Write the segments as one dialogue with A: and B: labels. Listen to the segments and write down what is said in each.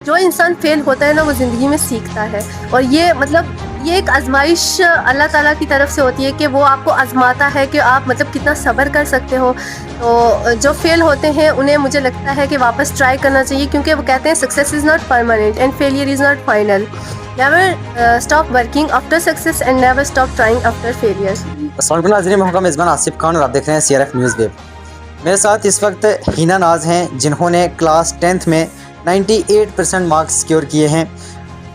A: जो इंसान फेल होता है ना वो ज़िंदगी में सीखता है। और ये मतलब ये एक आजमाइश अल्लाह ताला की तरफ से होती है कि वो आपको आजमाता है कि आप मतलब कितना सब्र कर सकते हो। तो जो फेल होते हैं उन्हें मुझे लगता है कि वापस ट्राई करना चाहिए, क्योंकि वो कहते हैं success is not permanent and failure is not final. Never stop working after success and never stop trying after failure.
B: अस्सलाम वालेकुम नाज़रीन, मैं मेज़बान आसिफ खान और आप देख रहे हैं CRF न्यूज़ वेब। मेरे साथ इस वक्त हिना नाज हैं, जिन्होंने क्लास 10th में 98% मार्क्स सिक्योर किए हैं।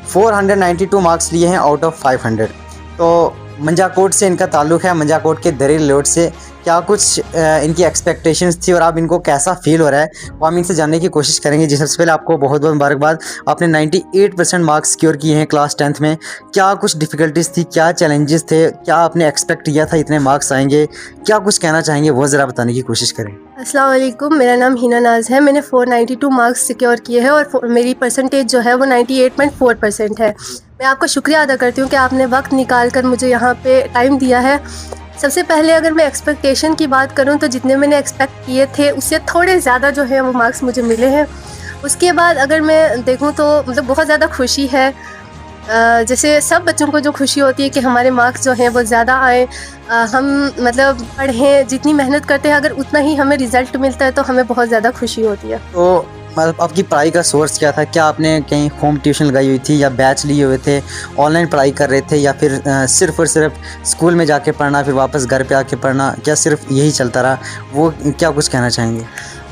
B: 492 मार्क्स लिए हैं आउट ऑफ 500। तो मंजाकोट से इनका ताल्लुक़ है, मंजाकोट के दरील रोड से। क्या कुछ इनकी एक्सपेक्टेशंस थी और अब इनको कैसा फील हो रहा है वो हम इनसे जानने की कोशिश करेंगे। जी, सबसे पहले आपको बहुत बहुत मुबारकबाद, आपने 98% मार्क्स सिक्योर किए हैं क्लास 10th में। क्या कुछ डिफ़िकल्टीज़ थी, क्या चैलेंजेस थे, क्या आपने एक्सपेक्ट किया था इतने मार्क्स आएंगे, क्या कुछ कहना चाहेंगे वो ज़रा बताने की कोशिश करें।
A: अस्सलाम वालेकुम, मेरा नाम हिना नाज है। मैंने 492 मार्क्स सिक्योर किए हैं और मेरी परसेंटेज जो है वो 98.4% है। मैं आपका शुक्रिया अदा करती हूँ कि आपने वक्त निकाल कर मुझे यहाँ पे टाइम दिया है। सबसे पहले अगर मैं एक्सपेक्टेशन की बात करूँ तो जितने मैंने एक्सपेक्ट किए थे उससे थोड़े ज़्यादा जो है वो मार्क्स मुझे मिले हैं। उसके बाद अगर मैं देखूँ तो मतलब बहुत ज़्यादा खुशी है। जैसे सब बच्चों को जो खुशी होती है कि हमारे मार्क्स जो हैं वो ज़्यादा आए, हम मतलब पढ़ें, जितनी मेहनत करते हैं अगर उतना ही हमें रिज़ल्ट मिलता है तो हमें बहुत ज़्यादा खुशी होती है।
B: तो मतलब आपकी पढ़ाई का सोर्स क्या था? क्या आपने कहीं होम ट्यूशन लगाई हुई थी या बैच लिए हुए थे, ऑनलाइन पढ़ाई कर रहे थे, या फिर सिर्फ़ और सिर्फ स्कूल में जाके पढ़ना फिर वापस घर पे आके पढ़ना, क्या सिर्फ यही चलता रहा? वो क्या कुछ कहना चाहेंगे?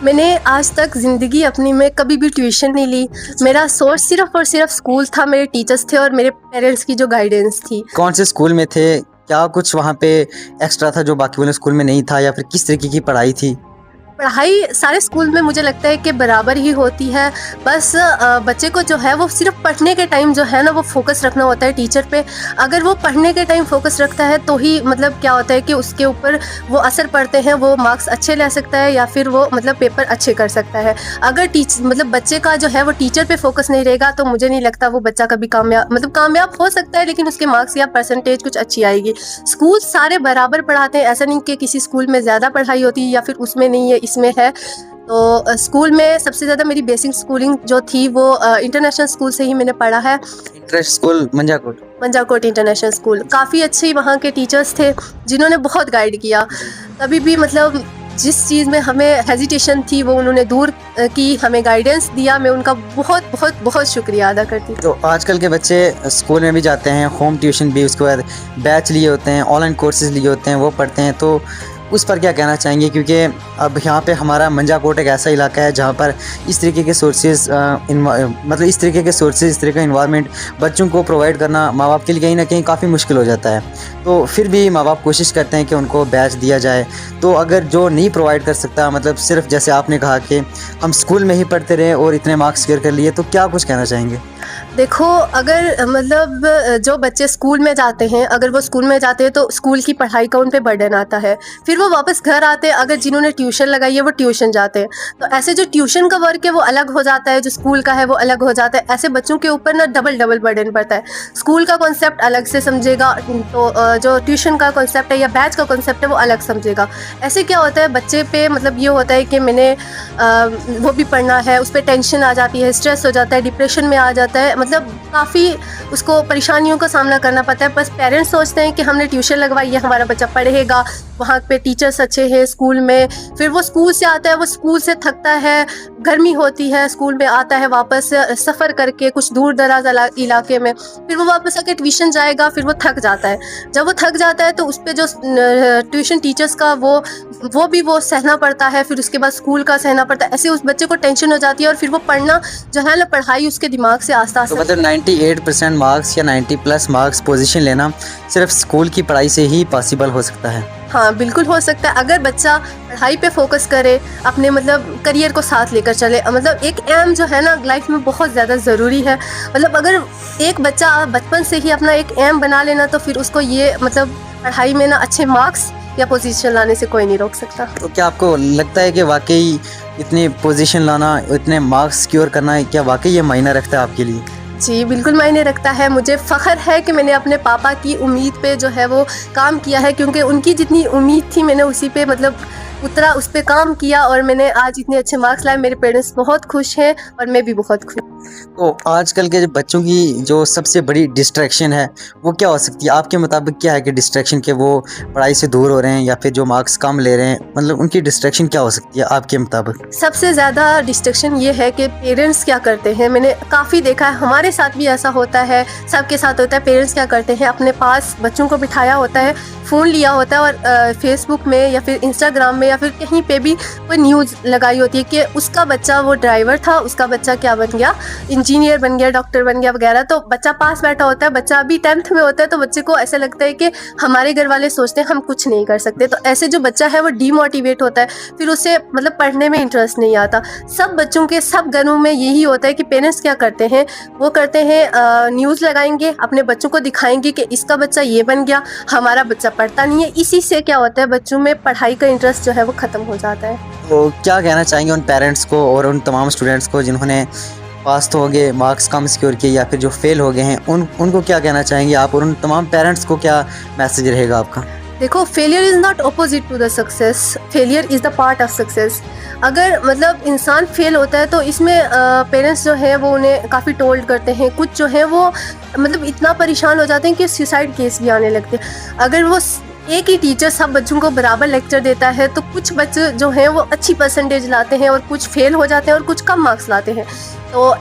A: मैंने आज तक ज़िंदगी अपनी में कभी भी ट्यूशन नहीं ली। मेरा सोर्स सिर्फ़ और सिर्फ स्कूल था, मेरे टीचर्स थे और मेरे पेरेंट्स की जो गाइडेंस थी।
B: कौन से स्कूल में थे? क्या कुछ वहाँ पे एक्स्ट्रा था जो बाकी वाले स्कूल में नहीं था, या फिर किस तरीके की पढ़ाई थी?
A: पढ़ाई सारे स्कूल में मुझे लगता है कि बराबर ही होती है। बस बच्चे को जो है वो सिर्फ पढ़ने के टाइम जो है ना वो फोकस रखना होता है टीचर पे। अगर वो पढ़ने के टाइम फोकस रखता है तो ही मतलब क्या होता है कि उसके ऊपर वो असर पड़ते हैं, वो मार्क्स अच्छे ले सकता है या फिर वो मतलब पेपर अच्छे कर सकता है। अगर मतलब बच्चे का जो है वो टीचर पे फोकस नहीं रहेगा तो मुझे नहीं लगता वो बच्चा कभी कामयाब हो सकता है, लेकिन उसके मार्क्स या परसेंटेज कुछ अच्छी आएगी। स्कूल सारे बराबर पढ़ाते हैं, ऐसा नहीं कि किसी स्कूल में ज़्यादा पढ़ाई होती है या फिर उसमें नहीं है, इसमें है। तो स्कूल में सबसे ज़्यादा मेरी बेसिक स्कूलिंग जो थी वो इंटरनेशनल स्कूल से ही मैंने पढ़ा है।
B: Interest school
A: Manjakot international school. काफ़ी अच्छे वहाँ के टीचर्स थे जिन्होंने बहुत गाइड किया। कभी भी मतलब जिस चीज़ में हमें हेजिटेशन थी वो उन्होंने दूर की, हमें गाइडेंस दिया। मैं उनका बहुत बहुत बहुत शुक्रिया अदा करती हूँ।
B: तो आजकल के बच्चे स्कूल में भी जाते हैं, होम ट्यूशन भी, उसके बाद बैच लिए होते हैं, ऑनलाइन कोर्सेज लिए होते हैं, वो पढ़ते हैं, तो उस पर क्या कहना चाहेंगे? क्योंकि अब यहाँ पे हमारा मंजाकोट एक ऐसा इलाका है जहाँ पर इस तरीके के सोर्सेज मतलब इस तरीके का इन्वायरमेंट बच्चों को प्रोवाइड करना माँ बाप के लिए कहीं ना कहीं काफ़ी मुश्किल हो जाता है। तो फिर भी माँ बाप कोशिश करते हैं कि उनको बैच दिया जाए। तो अगर जो नहीं प्रोवाइड कर सकता, मतलब सिर्फ जैसे आपने कहा कि हम स्कूल में ही पढ़ते रहे और इतने मार्क्स सिक्योर कर लिए, तो क्या कुछ कहना चाहेंगे?
A: देखो, अगर मतलब जो बच्चे स्कूल में जाते हैं, अगर वो स्कूल में जाते हैं तो स्कूल की पढ़ाई का उन पे बर्डन आता है। फिर वो वापस घर आते हैं, अगर जिन्होंने ट्यूशन लगाई है वो ट्यूशन जाते हैं, तो ऐसे जो ट्यूशन का वर्क है वो अलग हो जाता है, जो स्कूल का है वो अलग हो जाता है। ऐसे बच्चों के ऊपर ना डबल बर्डन पड़ता है। स्कूल का कॉन्सेप्ट अलग से समझेगा तो जो ट्यूशन का कॉन्सेप्ट है या बैच का कॉन्सेप्ट है वो अलग समझेगा। ऐसे क्या होता है बच्चे पे, मतलब ये होता है कि मैंने वो भी पढ़ना है, उस पर टेंशन आ जाती है, स्ट्रेस हो जाता है, डिप्रेशन में आ जाता है, मतलब काफ़ी उसको परेशानियों का सामना करना पड़ता है। बस पेरेंट्स सोचते हैं कि हमने ट्यूशन लगवाई है, हमारा बच्चा पढ़ेगा, वहाँ पे टीचर्स अच्छे हैं स्कूल में। फिर वो स्कूल से आता है, वो स्कूल से थकता है, गर्मी होती है, स्कूल में आता है वापस सफ़र करके कुछ दूर दराज इलाके में, फिर वो वापस आके ट्यूशन जाएगा, फिर वो थक जाता है। जब वो थक जाता है तो उस पर जो ट्यूशन टीचर्स का वो भी वो सहना पड़ता है, फिर उसके बाद स्कूल का सहना पड़ता है। ऐसे उस बच्चे को टेंशन हो जाती है और फिर वो पढ़ना जो है ना, पढ़ाई उसके दिमाग से आस्ता
B: तो मतलब 98% मार्क्स या 90+ मार्क्स पोजीशन लेना सिर्फ स्कूल की पढ़ाई से ही पॉसिबल हो सकता है?
A: हाँ, बिल्कुल हो सकता है। अगर बच्चा पढ़ाई पे फोकस करे, अपने मतलब करियर को साथ लेकर चले, मतलब एक एम जो है ना लाइफ में बहुत ज़्यादा ज़रूरी है। मतलब अगर एक बच्चा बचपन से ही अपना एक एम बना लेना तो फिर उसको ये मतलब पढ़ाई में ना अच्छे मार्क्स या पोजीशन लाने से कोई नहीं रोक सकता।
B: तो क्या आपको लगता है कि वाकई इतनी पोजीशन लाना, इतने मार्क्स सिक्योर करना, क्या वाकई ये मायने रखता है आपके लिए?
A: जी, बिल्कुल मायने रखता है। मुझे फ़ख्र है कि मैंने अपने पापा की उम्मीद पे जो है वो काम किया है, क्योंकि उनकी जितनी उम्मीद थी मैंने उसी पे मतलब उतरा, उस पे काम किया और मैंने आज इतने अच्छे मार्क्स लाए। मेरे पेरेंट्स बहुत खुश हैं और मैं भी बहुत खुश हूँ।
B: तो आजकल के जो बच्चों की जो सबसे बड़ी डिस्ट्रैक्शन है वो क्या हो सकती है आपके मुताबिक? क्या है कि डिस्ट्रैक्शन के वो पढ़ाई से दूर हो रहे हैं या फिर जो मार्क्स कम ले रहे हैं, मतलब उनकी डिस्ट्रैक्शन क्या हो सकती है आपके मुताबिक?
A: सबसे ज़्यादा डिस्ट्रैक्शन ये है कि पेरेंट्स क्या करते हैं। मैंने काफ़ी देखा है, हमारे साथ भी ऐसा होता है, सबके साथ होता है। पेरेंट्स क्या करते हैं, अपने पास बच्चों को बिठाया होता है, फ़ोन लिया होता है और फेसबुक में या फिर इंस्टाग्राम में या फिर कहीं पे भी कोई न्यूज़ लगाई होती है कि उसका बच्चा वो ड्राइवर था, उसका बच्चा क्या बन गया, इंजीनियर बन गया, डॉक्टर बन गया वगैरह। तो बच्चा पास बैठा होता है, बच्चा अभी 10th में होता है, तो बच्चे को ऐसा लगता है कि हमारे घर वाले सोचते हैं हम कुछ नहीं कर सकते। तो ऐसे जो बच्चा है वो डीमोटिवेट होता है, फिर उसे मतलब पढ़ने में इंटरेस्ट नहीं आता। सब बच्चों के सब घरों में यही होता है कि पेरेंट्स क्या करते हैं, वो करते हैं न्यूज़ लगाएंगे, अपने बच्चों को दिखाएंगे कि इसका बच्चा ये बन गया, हमारा बच्चा पढ़ता नहीं है। इसी से क्या होता है, बच्चों में पढ़ाई का इंटरेस्ट जो है वो ख़त्म हो जाता है।
B: तो क्या कहना चाहेंगे उन पेरेंट्स को और उन तमाम स्टूडेंट्स को जिन्होंने पास तो हो गए, मार्क्स कम सिक्योर किए या फिर जो फेल हो गए हैं, उनको क्या कहना चाहेंगे आप, और उन तमाम पेरेंट्स को क्या मैसेज रहेगा आपका?
A: देखो, failure is not opposite to the success, failure is the part of success. अगर मतलब इंसान फेल होता है तो इसमें पेरेंट्स जो है वो उन्हें काफ़ी टोल्ड करते हैं, कुछ जो है वो मतलब इतना परेशान हो जाते हैं कि सुसाइड केस भी आने लगते हैं। अगर वो एक ही टीचर सब बच्चों को बराबर लेक्चर देता है तो कुछ बच्चे जो हैं वो अच्छी परसेंटेज लाते हैं और कुछ फेल हो जाते हैं और कुछ कम मार्क्स लाते हैं। तो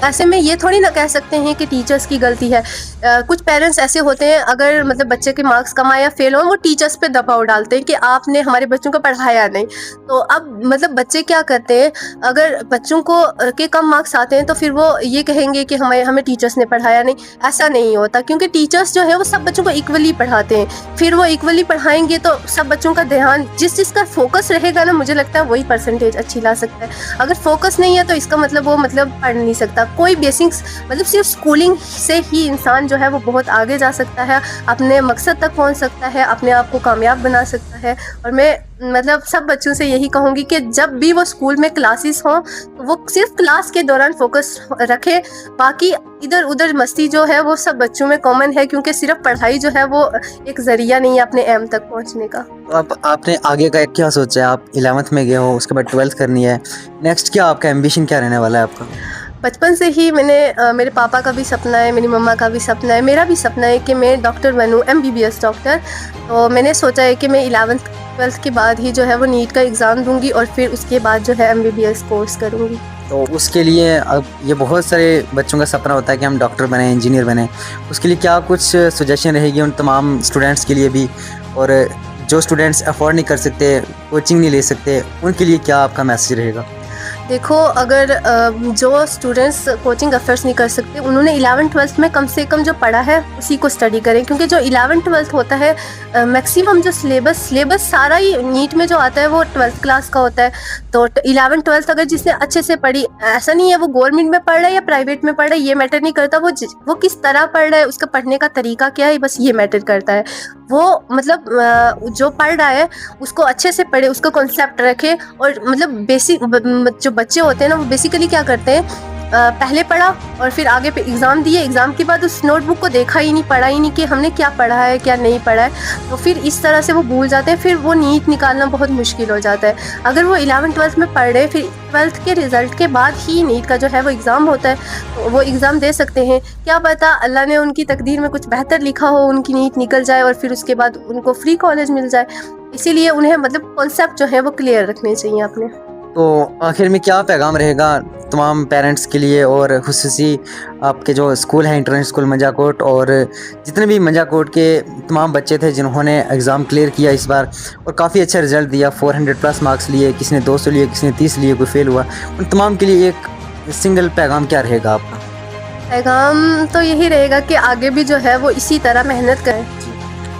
A: ऐसे में ये थोड़ी ना कह सकते हैं कि टीचर्स की गलती है। कुछ पेरेंट्स ऐसे होते हैं, अगर मतलब बच्चे के मार्क्स कम आए या फेल हो, वो टीचर्स पे दबाव डालते हैं कि आपने हमारे बच्चों को पढ़ाया नहीं। तो अब मतलब बच्चे क्या करते हैं, अगर बच्चों को के कम मार्क्स आते हैं तो फिर वो ये कहेंगे कि हमें टीचर्स ने पढ़ाया नहीं। ऐसा नहीं होता, क्योंकि टीचर्स जो है वो सब बच्चों को इक्वली पढ़ाते हैं। फिर वो इक्वली पढ़ाएंगे तो सब बच्चों का ध्यान जिसका फोकस रहेगा ना, मुझे लगता है वही परसेंटेज अच्छी ला सकता है। अगर फोकस नहीं है तो इसका मतलब वो मतलब पढ़ नहीं सकता। कोई बेसिक्स मतलब सिर्फ स्कूलिंग से ही इंसान जो है वो बहुत आगे जा सकता है, अपने मकसद तक पहुंच सकता है, अपने आप को कामयाब बना सकता है। और मैं मतलब सब बच्चों से यही कहूँगी कि जब भी वो स्कूल में क्लासेस हों तो वो सिर्फ क्लास के दौरान फोकस रखे, बाकी इधर उधर मस्ती जो है वो सब बच्चों में कॉमन है, क्योंकि सिर्फ पढ़ाई जो है वो एक ज़रिया नहीं है अपने एम तक पहुँचने का।
B: तो आपने आगे का क्या सोचा है? आप 11th में गए हो, उसके बाद 12th करनी है, नेक्स्ट क्या आपका एम्बिशन क्या रहने वाला है आपका?
A: बचपन से ही मेरे पापा का भी सपना है, मेरी मम्मा का भी सपना है, मेरा भी सपना है कि मैं डॉक्टर बनूं, MBBS डॉक्टर। तो मैंने सोचा है कि मैं 11th 12th के बाद ही जो है वो नीट का एग्ज़ाम दूंगी और फिर उसके बाद जो है MBBS कोर्स करूंगी।
B: तो उसके लिए अब ये बहुत सारे बच्चों का सपना होता है कि हम डॉक्टर बने, इंजीनियर बने, उसके लिए क्या कुछ सजेशन रहेगी उन तमाम स्टूडेंट्स के लिए भी, और जो स्टूडेंट्स अफोर्ड नहीं कर सकते, कोचिंग नहीं ले सकते, उनके लिए क्या आपका मैसेज रहेगा?
A: देखो, अगर जो स्टूडेंट्स कोचिंग अफेयर्स नहीं कर सकते, उन्होंने 11th 12th में कम से कम जो पढ़ा है उसी को स्टडी करें, क्योंकि जो 11th 12th होता है मैक्सिमम जो सिलेबस सारा ही नीट में जो आता है वो 12th क्लास का होता है। तो 11th 12th अगर जिसने अच्छे से पढ़ी, ऐसा नहीं है वो गवर्नमेंट में पढ़ रहा है या प्राइवेट में पढ़ रहा है, ये मैटर नहीं करता, वो किस तरह पढ़ रहा है, उसका पढ़ने का तरीका क्या है, बस ये मैटर करता है। वो मतलब जो पढ़ रहा है उसको अच्छे से पढ़े, उसका कॉन्सेप्ट रखे। और मतलब बेसिक जो बच्चे होते हैं ना, वो बेसिकली क्या करते हैं, पहले पढ़ा और फिर आगे पे एग्ज़ाम दिए, एग्ज़ाम के बाद उस नोटबुक को देखा ही नहीं, पढ़ा ही नहीं कि हमने क्या पढ़ा है क्या नहीं पढ़ा है। तो फिर इस तरह से वो भूल जाते हैं, फिर वो नीट निकालना बहुत मुश्किल हो जाता है। अगर वो 11th 12th में पढ़ रहे, फिर 12th के रिज़ल्ट के बाद ही नीट का जो है वो एग्ज़ाम होता है, तो वो एग्ज़ाम दे सकते हैं। क्या पता अल्लाह ने उनकी तकदीर में कुछ बेहतर लिखा हो, उनकी नीट निकल जाए और फिर उसके बाद उनको फ्री कॉलेज मिल जाए। इसीलिए उन्हें मतलब कॉन्सेप्ट जो है वो क्लियर रखने चाहिए अपने।
B: तो आखिर में क्या पैगाम रहेगा तमाम पेरेंट्स के लिए, और खुसूसी आपके जो स्कूल है इंटरनेशनल स्कूल मंजाकोट, और जितने भी मंजाकोट के तमाम बच्चे थे जिन्होंने एग्ज़ाम क्लियर किया इस बार और काफ़ी अच्छा रिज़ल्ट दिया, 400+ मार्क्स लिए, किसी ने 200 लिए, किसी ने 30 लिए, कोई फेल हुआ, उन तमाम के लिए एक सिंगल पैगाम क्या रहेगा आपका?
A: पैगाम तो यही रहेगा कि आगे भी जो है वो इसी तरह मेहनत करें।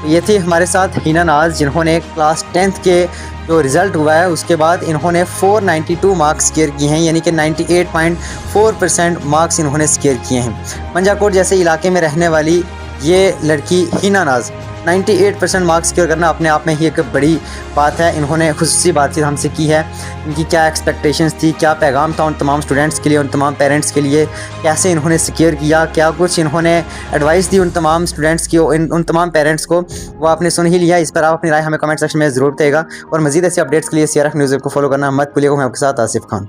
B: ये थी हमारे साथ हिना नाज, जिन्होंने क्लास 10th के जो रिज़ल्ट हुआ है उसके बाद इन्होंने 492 मार्क्स स्केयर किए हैं, यानी कि 98.4% मार्क्स इन्होंने स्केयर किए हैं। मंजाकोट जैसे इलाके में रहने वाली ये लड़की हिना नाज 98% मार्क्स सिक्योर करना अपने आप में ही एक बड़ी बात है। इन्होंने खुसूसी बातचीत हमसे की है, इनकी क्या एक्सपेक्टेशंस थी, क्या पैगाम था उन तमाम स्टूडेंट्स के लिए, उन तमाम पेरेंट्स के लिए, कैसे इन्होंने सिक्योर किया, क्या कुछ इन्होंने एडवाइस दी उन तमाम स्टूडेंट्स की, उन तमाम पेरेंट्स को, वो आपने सुन ही लिया। इस पर आप अपनी राय हमें कमेंट सेक्शन में ज़रूर बताइएगा और मज़ीद ऐसे अपडेट्स के लिए CRF न्यूज़ को फॉलो करना मत भूलिएगा। मैं आपके साथ आसिफ खान।